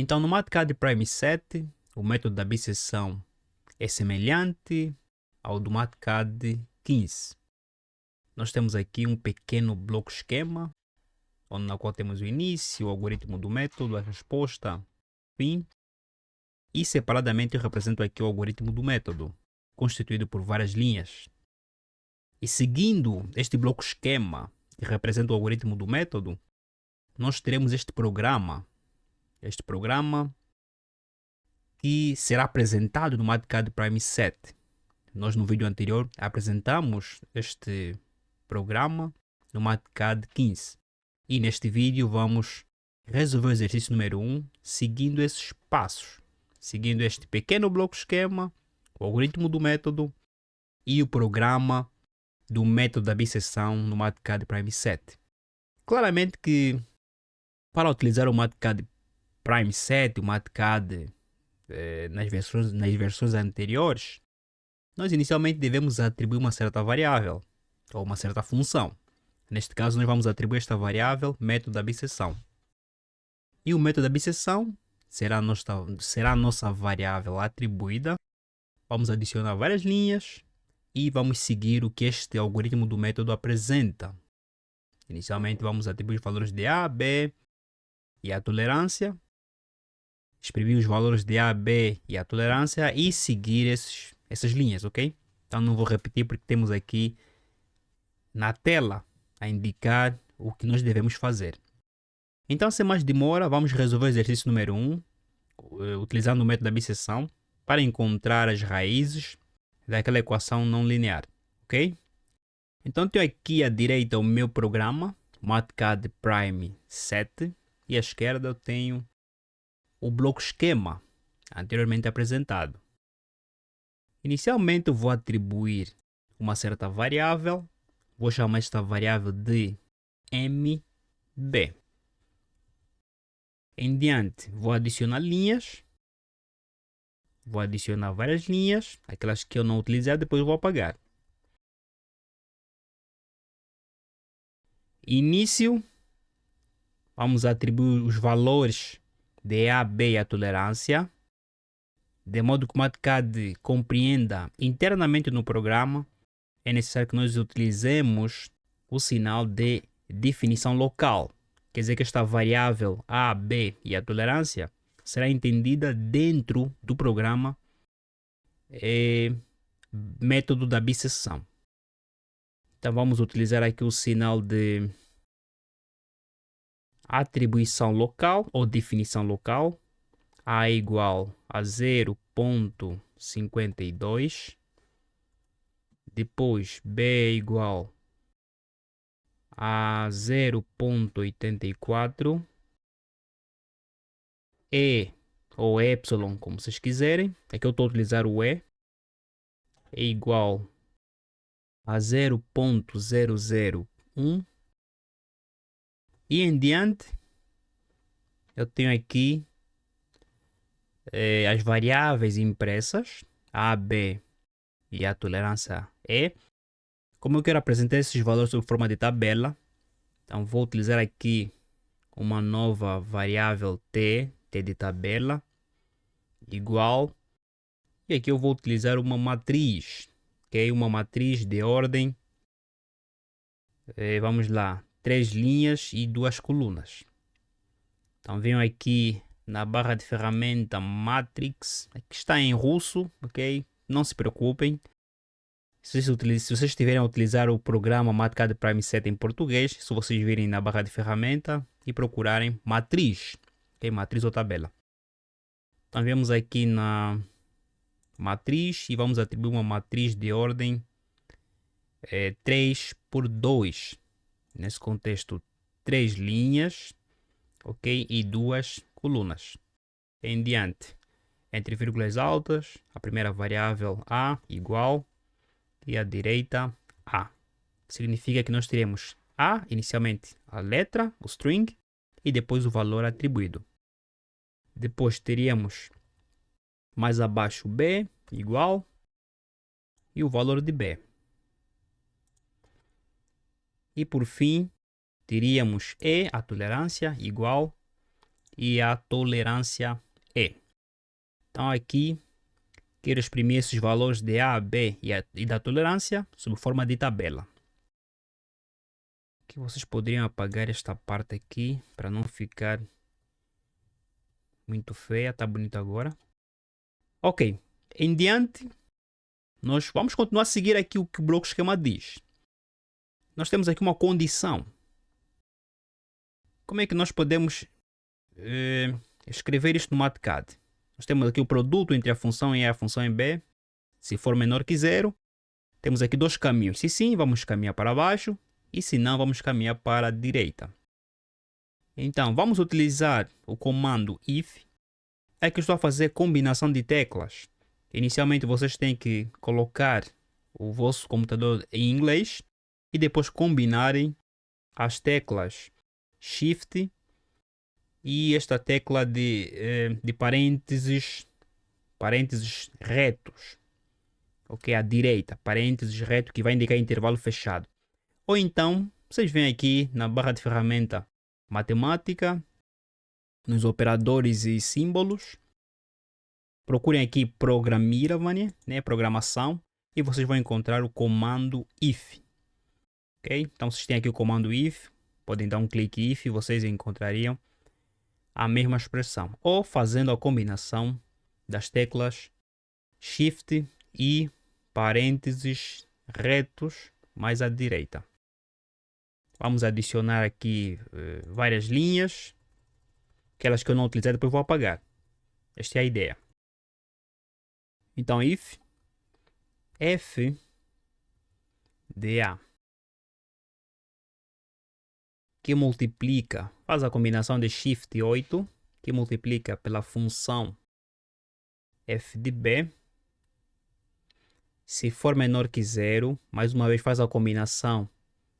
Então, no MATCAD Prime 7, o método da bisseção é semelhante ao do MATCAD 15. Nós temos aqui um pequeno bloco esquema, na qual temos o início, o algoritmo do método, a resposta, fim. E separadamente eu represento aqui o algoritmo do método, constituído por várias linhas. E seguindo este bloco esquema, que representa o algoritmo do método, nós teremos este programa que será apresentado no MATCAD Prime 7. Nós no vídeo anterior apresentamos este programa no MATCAD 15. E neste vídeo vamos resolver o exercício número 1 seguindo esses passos. Seguindo este pequeno bloco esquema, o algoritmo do método e o programa do método da bisseção no MATCAD Prime 7. Claramente que para utilizar o MATCAD Prime 7, o MATCAD nas versões anteriores, nós inicialmente devemos atribuir uma certa variável ou uma certa função. Neste caso, nós vamos atribuir esta variável método da bisseção. E o método da bisseção será a nossa variável atribuída. Vamos adicionar várias linhas e vamos seguir o que este algoritmo do método apresenta. Inicialmente, vamos atribuir os valores de A, B e a tolerância. Exprimir os valores de A, B e a tolerância e seguir essas linhas, ok? Então não vou repetir porque temos aqui na tela a indicar o que nós devemos fazer. Então, sem mais demora, vamos resolver o exercício número 1, utilizando o método da bisseção, para encontrar as raízes daquela equação não linear, ok? Então, tenho aqui à direita o meu programa, MATCAD Prime 7, e à esquerda eu tenho o bloco esquema anteriormente apresentado. Inicialmente eu vou atribuir uma certa variável, vou chamar esta variável de MB. Em diante, vou adicionar linhas, vou adicionar várias linhas, aquelas que eu não utilizar, depois vou apagar. Início, vamos atribuir os valores de A, B e a tolerância, de modo que o MATCAD compreenda internamente no programa, é necessário que nós utilizemos o sinal de definição local. Quer dizer que esta variável A, B e a tolerância será entendida dentro do programa método da bisseção. Então vamos utilizar aqui o sinal de atribuição local ou definição local. A é igual a 0.52. Depois B é igual a 0.84. E ou epsilon, como vocês quiserem. Aqui eu estou a utilizar o E. É igual a 0.001. E em diante, eu tenho aqui as variáveis impressas, A, B e a tolerância E. Como eu quero apresentar esses valores sob forma de tabela, então vou utilizar aqui uma nova variável T de tabela, igual. E aqui eu vou utilizar uma matriz, ok? Uma matriz de ordem, vamos lá, 3 linhas e 2 colunas. Então venho aqui na barra de ferramenta Matrix, aqui está em russo, ok? Não se preocupem. Se vocês estiverem a utilizar o programa MATCAD Prime 7 em português, se vocês virem na barra de ferramenta e procurarem matriz, ok? Matriz ou tabela. Então vemos aqui na matriz e vamos atribuir uma matriz de ordem 3 por 2. Nesse contexto, 3 linhas, ok? E 2 colunas. Em diante, entre vírgulas altas, a primeira variável A igual e a direita A. Significa que nós teremos A, inicialmente a letra, o string, e depois o valor atribuído. Depois teríamos mais abaixo B igual e o valor de B. E por fim, teríamos E, a tolerância, igual e a tolerância E. Então aqui quero exprimir esses valores de A, B e da tolerância sob forma de tabela. Que vocês poderiam apagar esta parte aqui para não ficar muito feia, tá bonito agora. Ok, em diante nós vamos continuar a seguir aqui o que o bloco esquema diz. Nós temos aqui uma condição. Como é que nós podemos escrever isto no MATCAD? Nós temos aqui o produto entre a função em A e a função em B. Se for menor que zero, temos aqui dois caminhos. Se sim, vamos caminhar para baixo. E se não, vamos caminhar para a direita. Então, vamos utilizar o comando if. É que estou a fazer combinação de teclas. Inicialmente, vocês têm que colocar o vosso computador em inglês e depois combinarem as teclas Shift e esta tecla de parênteses retos. Ok, à direita, parênteses reto que vai indicar intervalo fechado. Ou então, vocês vêm aqui na barra de ferramenta matemática, nos operadores e símbolos. Procurem aqui programiravanie, né, programação, e vocês vão encontrar o comando if. Ok? Então, vocês têm aqui o comando if, podem dar um clique if e vocês encontrariam a mesma expressão. Ou fazendo a combinação das teclas Shift e parênteses retos mais à direita. Vamos adicionar aqui várias linhas. Aquelas que eu não utilizei depois vou apagar. Esta é a ideia. Então, if f de a que multiplica, faz a combinação de Shift 8, que multiplica pela função f de b. Se for menor que zero, mais uma vez faz a combinação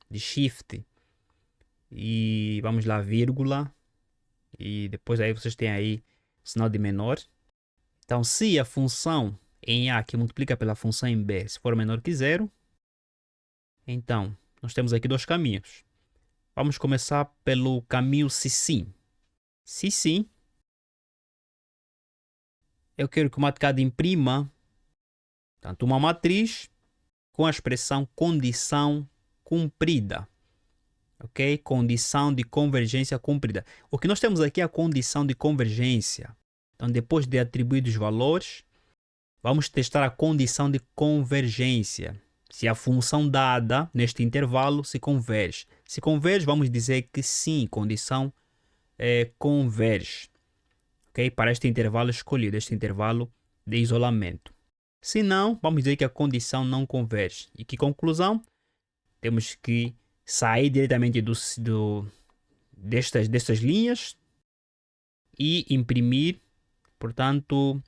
de Shift e vamos lá, vírgula. E depois aí vocês têm aí o sinal de menor. Então, se a função em A que multiplica pela função em B se for menor que zero, então nós temos aqui dois caminhos. Vamos começar pelo caminho se sim. Se sim, eu quero que o MATCAD imprima tanto uma matriz com a expressão condição cumprida. Ok? Condição de convergência cumprida. O que nós temos aqui é a condição de convergência. Então, depois de atribuir os valores, vamos testar a condição de convergência. Se a função dada neste intervalo se converge. Se converge, vamos dizer que sim, condição converge. Ok? Para este intervalo escolhido, este intervalo de isolamento. Se não, vamos dizer que a condição não converge. E que conclusão? Temos que sair diretamente destas linhas e imprimir, portanto,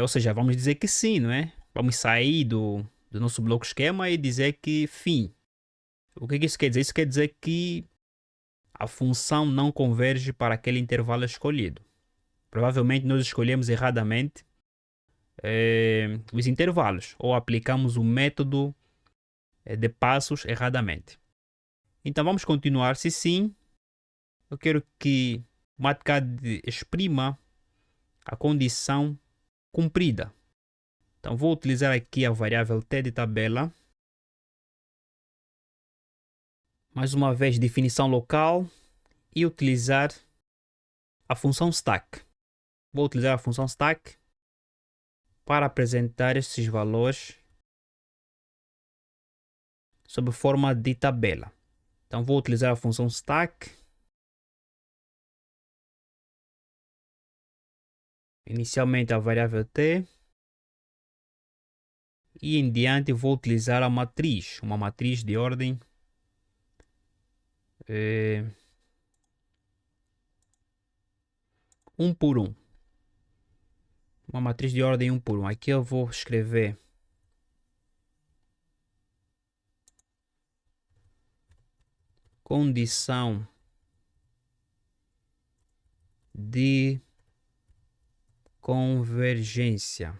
ou seja, vamos dizer que sim, não é? Vamos sair do nosso bloco esquema e dizer que fim. O que isso quer dizer? Isso quer dizer que a função não converge para aquele intervalo escolhido. Provavelmente nós escolhemos erradamente os intervalos ou aplicamos o método de passos erradamente. Então vamos continuar. Se sim, eu quero que o MATCAD exprima a condição cumprida. Então vou utilizar aqui a variável t de tabela. Mais uma vez, definição local e utilizar a função stack. Vou utilizar a função stack para apresentar esses valores sob forma de tabela. Então vou utilizar a função stack. Inicialmente a variável t. E em diante vou utilizar a matriz. Uma matriz de ordem 1 por 1. Uma matriz de ordem 1 por 1. Aqui eu vou escrever condição de convergência.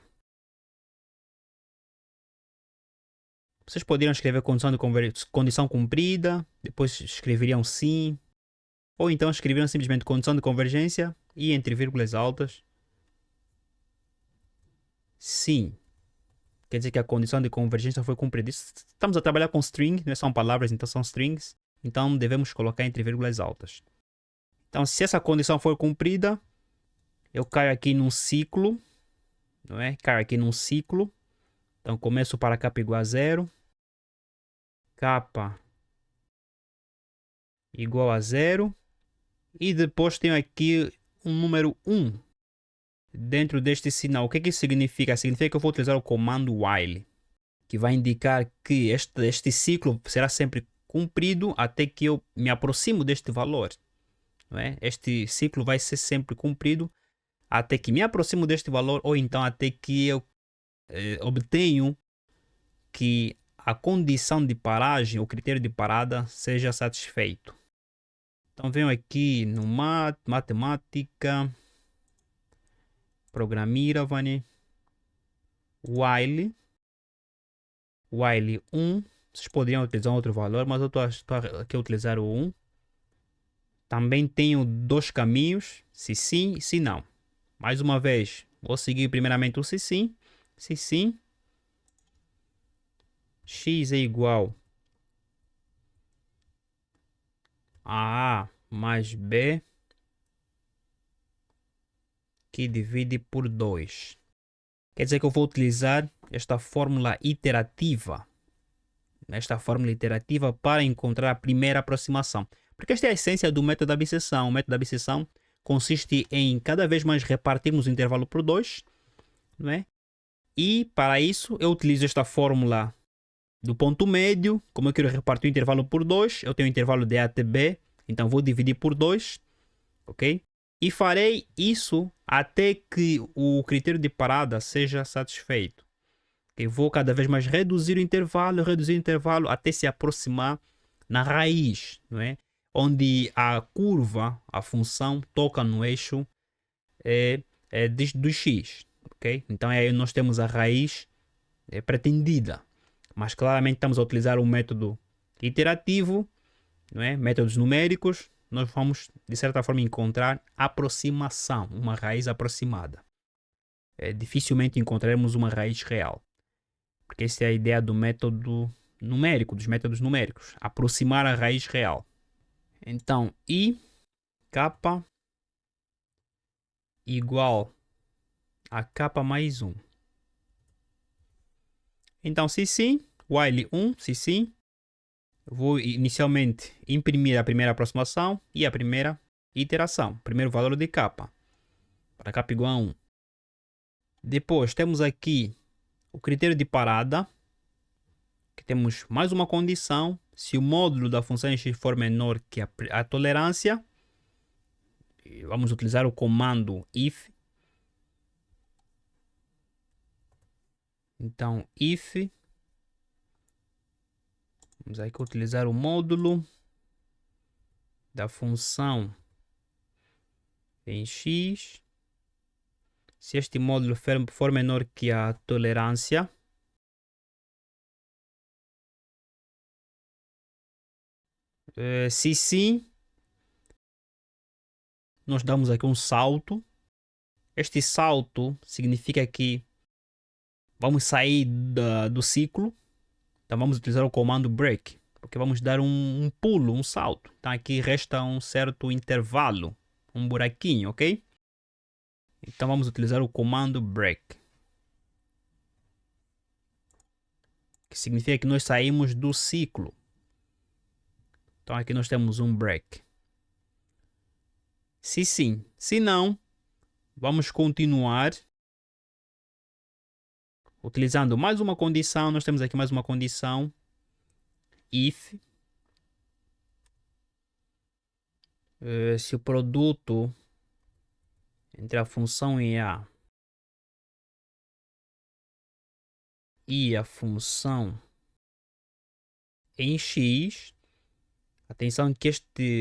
Vocês poderiam escrever condição cumprida, depois escreveriam sim, Ou então escreveram simplesmente condição de convergência e entre vírgulas altas, sim. Quer dizer que a condição de convergência foi cumprida. Estamos a trabalhar com string, não são palavras, então são strings. Então devemos colocar entre vírgulas altas. Então se essa condição for cumprida, eu caio aqui num ciclo, não é? Caio aqui num ciclo. Então começo para k igual a 0. K igual a 0. E depois tenho aqui um número 1 dentro deste sinal. O que isso significa? Significa que eu vou utilizar o comando while, que vai indicar que este ciclo será sempre cumprido até que eu me aproximo deste valor. Não é? Este ciclo vai ser sempre cumprido até que me aproximo deste valor, ou então até que eu obtenho que a condição de paragem, o critério de parada, seja satisfeito. Então venho aqui no matemática, programmирование, while 1. Vocês poderiam utilizar outro valor, mas eu estou aqui a utilizar o 1. Também tenho dois caminhos, se sim e se não. Mais uma vez, vou seguir primeiramente o se sim. Se sim, x é igual a mais b que divide por 2. Quer dizer que eu vou utilizar esta fórmula iterativa. Esta fórmula iterativa para encontrar a primeira aproximação. Porque esta é a essência do método da abscissão. O método da abscissão consiste em cada vez mais repartirmos o intervalo por 2, não é? E para isso eu utilizo esta fórmula do ponto médio. Como eu quero repartir o intervalo por 2, eu tenho o intervalo de A até B, então vou dividir por 2, ok? E farei isso até que o critério de parada seja satisfeito. Eu vou cada vez mais reduzir o intervalo até se aproximar na raiz, não é? Onde a curva, a função, toca no eixo do x, ok? Então aí nós temos a raiz pretendida, mas claramente estamos a utilizar um método iterativo, não é? Métodos numéricos. Nós vamos de certa forma encontrar aproximação, uma raiz aproximada. Dificilmente encontraremos uma raiz real, porque essa é a ideia do método numérico, dos métodos numéricos, aproximar a raiz real. Então, i k igual a k mais 1. Então, se sim, while 1, se sim, vou inicialmente imprimir a primeira aproximação e a primeira iteração, primeiro valor de k, para k igual a 1. Depois temos aqui o critério de parada, que temos mais uma condição. Se o módulo da função x for menor que a tolerância, vamos utilizar o comando if. Então, if, vamos aqui utilizar o módulo da função em x. Se este módulo for menor que a tolerância, se sim, nós damos aqui um salto. Este salto significa que vamos sair do ciclo. Então vamos utilizar o comando break, porque vamos dar um pulo, um salto. Então aqui resta um certo intervalo, um buraquinho, ok? Então vamos utilizar o comando break, que significa que nós saímos do ciclo. Então aqui nós temos um break. Se sim, se não, vamos continuar utilizando mais uma condição. Nós temos aqui mais uma condição, if, se o produto entre a função em A e a função em X, atenção que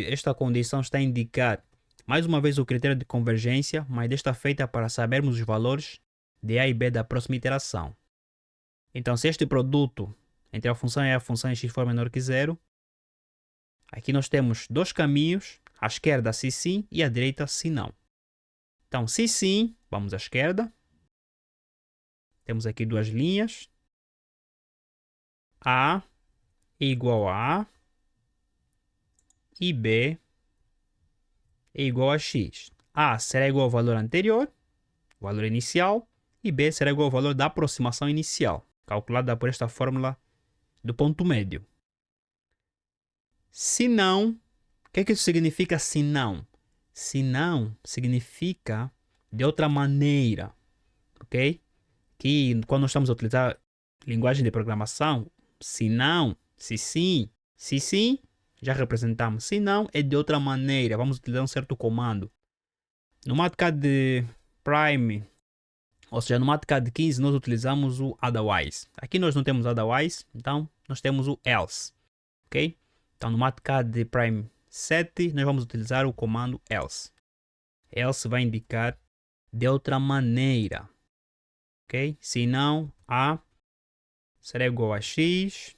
esta condição está a indicar mais uma vez o critério de convergência, mas desta feita para sabermos os valores de A e B da próxima iteração. Então, se este produto entre a função e a função em x for menor que 0, aqui nós temos dois caminhos. À esquerda, se sim, e à direita, se não. Então, se sim, vamos à esquerda. Temos aqui duas linhas. A é igual a A e B é igual a X. A será igual ao valor anterior, o valor inicial, e B será igual ao valor da aproximação inicial, calculada por esta fórmula do ponto médio. Se não, o que isso significa se não? Se não significa de outra maneira, ok? Que quando nós estamos a utilizar linguagem de programação, se não, se sim, já representamos. Se não, é de outra maneira, vamos utilizar um certo comando. No MATCAD Prime, ou seja, no MATCAD 15, nós utilizamos o otherwise. Aqui nós não temos otherwise, então nós temos o else, ok? Então no MATCAD Prime 7, nós vamos utilizar o comando else. Else vai indicar de outra maneira, ok? Se não, A será igual a X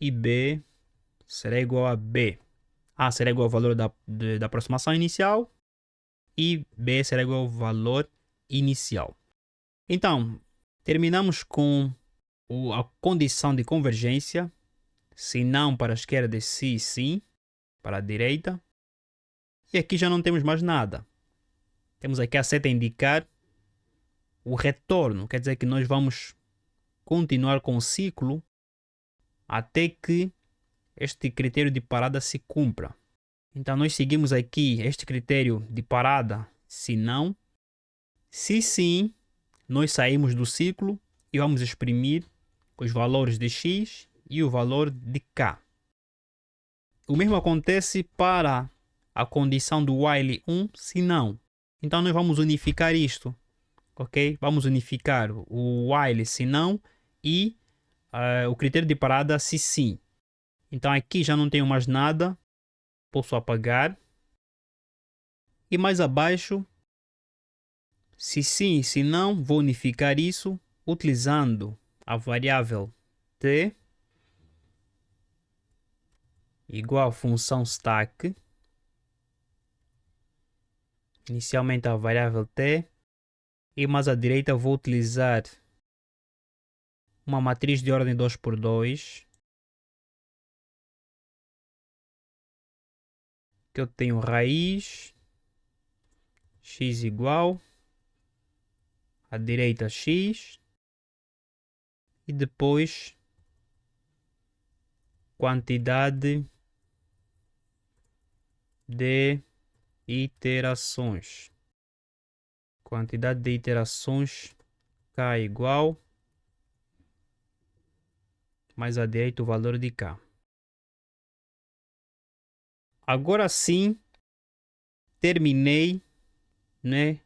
e B será igual a B. A será igual ao valor da aproximação inicial e B será igual ao valor inicial. Então, terminamos com a condição de convergência. Se não para a esquerda, se sim para a direita. E aqui já não temos mais nada. Temos aqui a seta a indicar o retorno. Quer dizer que nós vamos continuar com o ciclo até que este critério de parada se cumpra. Então nós seguimos aqui este critério de parada, se não. Se sim, nós saímos do ciclo e vamos exprimir os valores de x e o valor de k. O mesmo acontece para a condição do while 1, se não. Então nós vamos unificar isto, ok? Vamos unificar o while se não e o critério de parada se sim. Então aqui já não tenho mais nada, posso apagar. E mais abaixo, se sim e se não, vou unificar isso utilizando a variável t igual a função stack. Inicialmente a variável t e mais à direita vou utilizar uma matriz de ordem 2×2 que eu tenho raiz x igual à direita x e depois quantidade de iterações. Quantidade de iterações k igual mais à direita o valor de k. Agora sim terminei, né,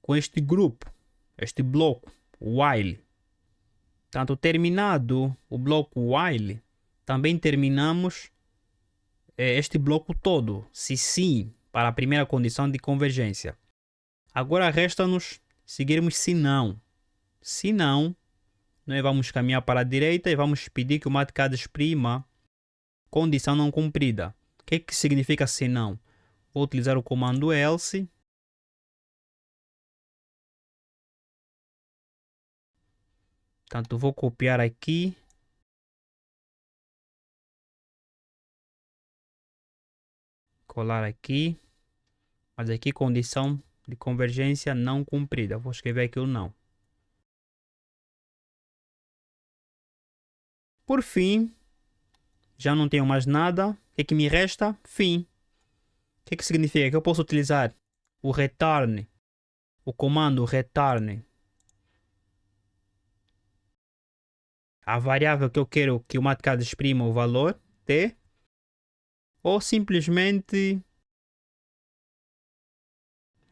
com este grupo, este bloco while. Tanto terminado o bloco while, também terminamos este bloco todo, se sim, para a primeira condição de convergência. Agora resta-nos seguirmos se não. Se não, nós vamos caminhar para a direita e vamos pedir que o MATCAD exprima condição não cumprida. O que significa se não? Vou utilizar o comando else. Portanto, vou copiar aqui. Colar aqui. Mas aqui condição de convergência não cumprida. Vou escrever aqui o não. Por fim, já não tenho mais nada. O que me resta? Fim. O que significa? Que eu posso utilizar o return, o comando return, a variável que eu quero que o MATCAD exprima o valor, t, ou simplesmente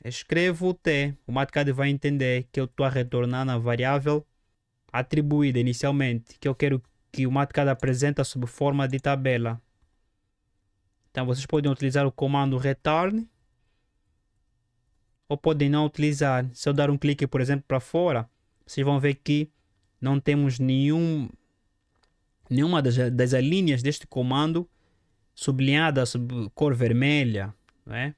escrevo t. O MATCAD vai entender que eu estou a retornar na variável atribuída inicialmente, que eu quero que o MATCAD apresenta sob forma de tabela. Então vocês podem utilizar o comando return ou podem não utilizar. Se eu dar um clique, por exemplo, para fora, vocês vão ver que não temos nenhuma das linhas deste comando sublinhada, cor vermelha, não é?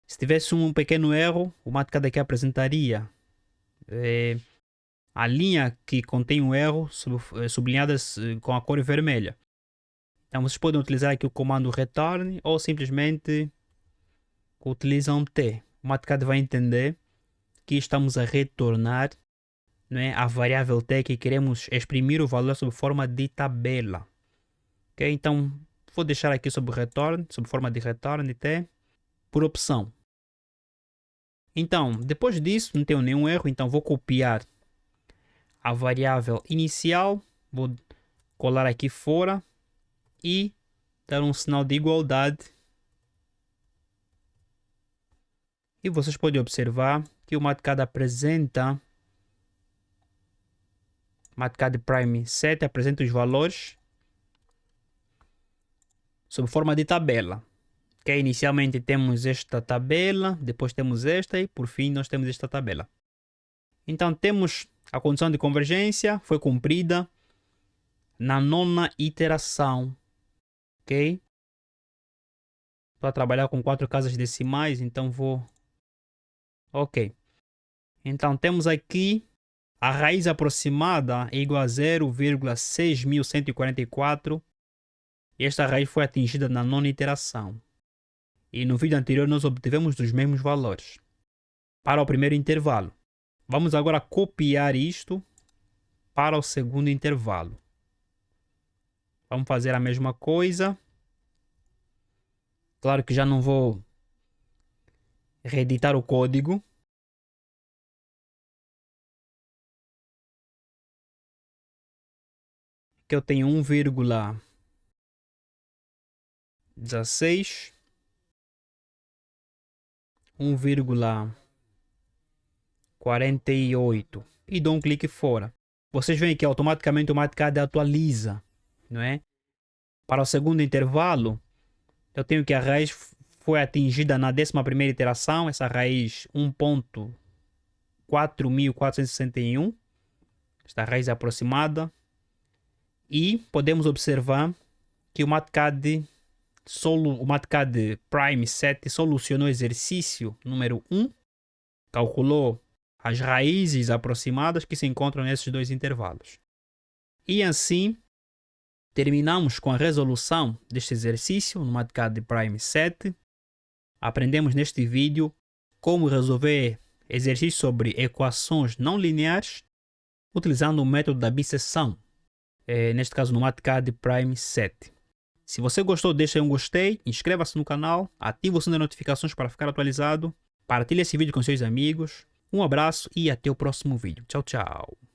Se tivesse um pequeno erro, o MATCAD aqui apresentaria a linha que contém um erro sublinhada com a cor vermelha. Então vocês podem utilizar aqui o comando return ou simplesmente utilizam T. O MATCAD vai entender que estamos a retornar, não é, a variável T que queremos exprimir o valor sob forma de tabela. Ok? Então vou deixar aqui sob return, sob forma de return T, por opção. Então, depois disso, não tenho nenhum erro, então vou copiar a variável inicial, vou colar aqui fora e dar um sinal de igualdade. E vocês podem observar que o MATCAD apresenta, MATCAD Prime 7 apresenta os valores sob forma de tabela. Okay? Inicialmente temos esta tabela, depois temos esta e por fim nós temos esta tabela. Então temos a condição de convergência, foi cumprida na 9ª iteração. Ok? Para trabalhar com 4 casas decimais, então vou... Ok. Então temos aqui a raiz aproximada é igual a 0,6144. E esta raiz foi atingida na 9ª iteração. E no vídeo anterior nós obtivemos os mesmos valores para o primeiro intervalo. Vamos agora copiar isto para o segundo intervalo. Vamos fazer a mesma coisa. Claro que já não vou reeditar o código. Que eu tenho 1,16, 1,48 e dou um clique fora. Vocês veem que automaticamente o MATCAD atualiza, não é? Para o segundo intervalo, eu tenho que a raiz foi atingida na 11ª iteração, essa raiz 1.4461, esta raiz aproximada, e podemos observar que o MATCAD Prime 7 solucionou o exercício número 1, calculou as raízes aproximadas que se encontram nesses dois intervalos. E assim, terminamos com a resolução deste exercício no MATCAD Prime 7. Aprendemos neste vídeo como resolver exercícios sobre equações não lineares utilizando o método da biseção, neste caso no MATCAD Prime 7. Se você gostou, deixa um gostei, inscreva-se no canal, ative o sininho de notificações para ficar atualizado, partilhe esse vídeo com seus amigos. Um abraço e até o próximo vídeo. Tchau, tchau.